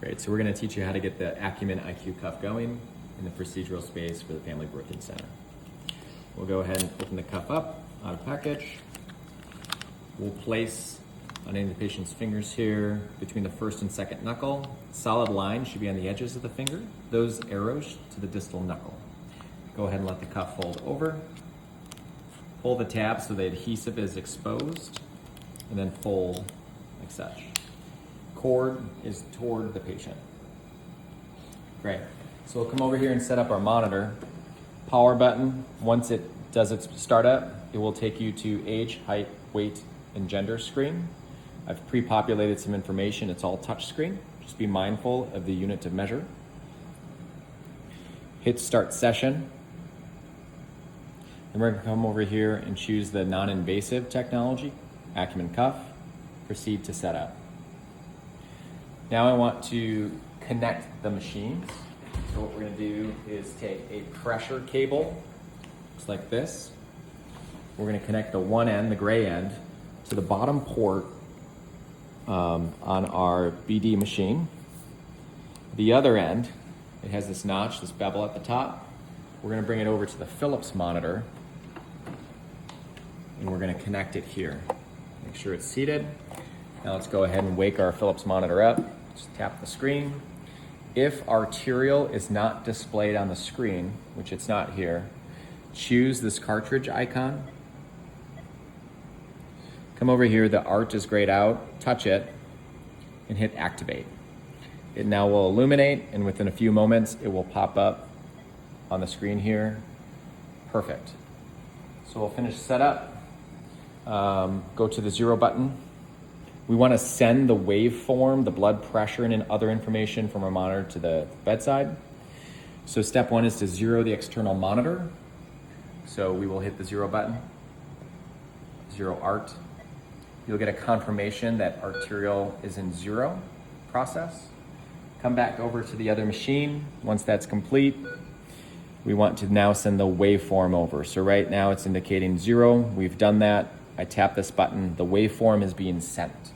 Great, so we're gonna teach you how to get the Acumen IQ cuff going in the procedural space for the Family Birthing Center. We'll go ahead and open the cuff up out of package. We'll place on any of the patient's fingers here between the first and second knuckle. Solid line should be on the edges of the finger. Those arrows to the distal knuckle. Go ahead and let the cuff fold over. Pull the tab so the adhesive is exposed, and then fold like such. Cord is toward the patient. Great. So we'll come over here and set up our monitor. Power button, once it does its startup, it will take you to age, height, weight, and gender screen. I've pre-populated some information. It's all touch screen. Just be mindful of the unit of measure. Hit start session. Then we're going to come over here and choose the non-invasive technology, Acumen cuff. Proceed to setup. Now I want to connect the machines. So what we're going to do is take a pressure cable, looks like this. We're going to connect the one end, the gray end, to the bottom port on our BD machine. The other end, it has this notch, this bevel at the top. We're going to bring it over to the Philips monitor, and we're going to connect it here. Make sure it's seated. Now let's go ahead and wake our Philips monitor up. Just tap the screen. If arterial is not displayed on the screen, which it's not here, choose this cartridge icon. Come over here, the art is grayed out, touch it, and hit activate. It now will illuminate, and within a few moments, it will pop up on the screen here. Perfect. So we'll finish setup. Go to the 0 button. We want to send the waveform, the blood pressure, and other information from our monitor to the bedside. So step 1 is to 0 the external monitor. So we will hit the 0 button, 0 art. You'll get a confirmation that arterial is in 0 process. Come back over to the other machine. Once that's complete, we want to now send the waveform over. So right now it's indicating 0. We've done that. I tap this button. The waveform is being sent.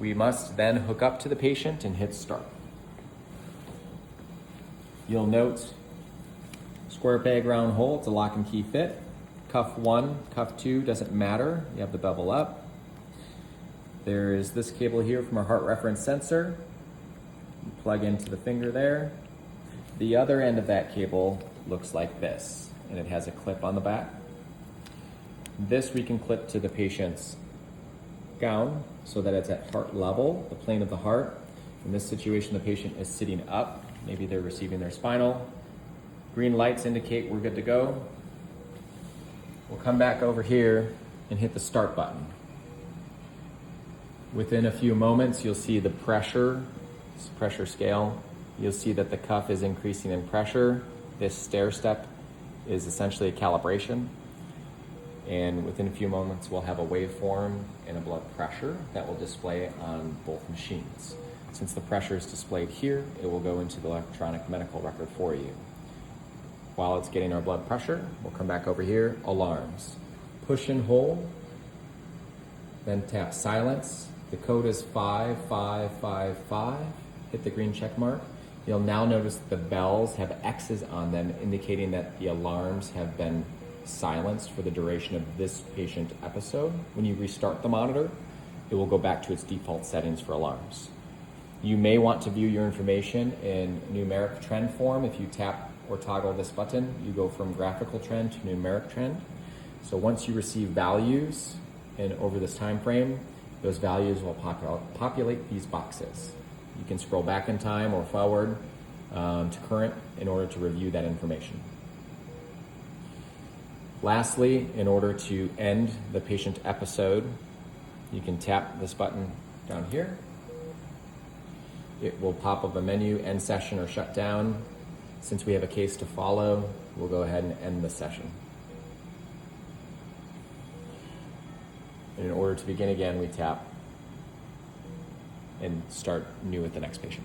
We must then hook up to the patient and hit start. You'll note square peg round hole, it's a lock and key fit. Cuff 1, cuff 2 doesn't matter. You have the bevel up. There is this cable here from our heart reference sensor. You plug into the finger there. The other end of that cable looks like this, and it has a clip on the back. This we can clip to the patient's gown so that it's at heart level, the plane of the heart. In this situation, the patient is sitting up. Maybe they're receiving their spinal. Green lights indicate we're good to go. We'll come back over here and hit the start button. Within a few moments, you'll see the pressure, this pressure scale. You'll see that the cuff is increasing in pressure. This stair step is essentially a calibration. And within a few moments, we'll have a waveform and a blood pressure that will display on both machines. Since the pressure is displayed here, it will go into the electronic medical record for you. While it's getting our blood pressure, we'll come back over here, alarms. Push and hold, then tap silence. The code is 5555. Hit the green check mark. You'll now notice the bells have X's on them, indicating that the alarms have been silenced for the duration of this patient episode. When you restart the monitor, it will go back to its default settings for alarms. You may want to view your information in numeric trend form. If you tap or toggle this button, you go from graphical trend to numeric trend. So once you receive values and over this time frame, those values will populate these boxes. You can scroll back in time or forward to current in order to review that information. Lastly, in order to end the patient episode, you can tap this button down here. It will pop up a menu, end session or shut down. Since we have a case to follow, we'll go ahead and end the session. And in order to begin again, we tap and start new with the next patient.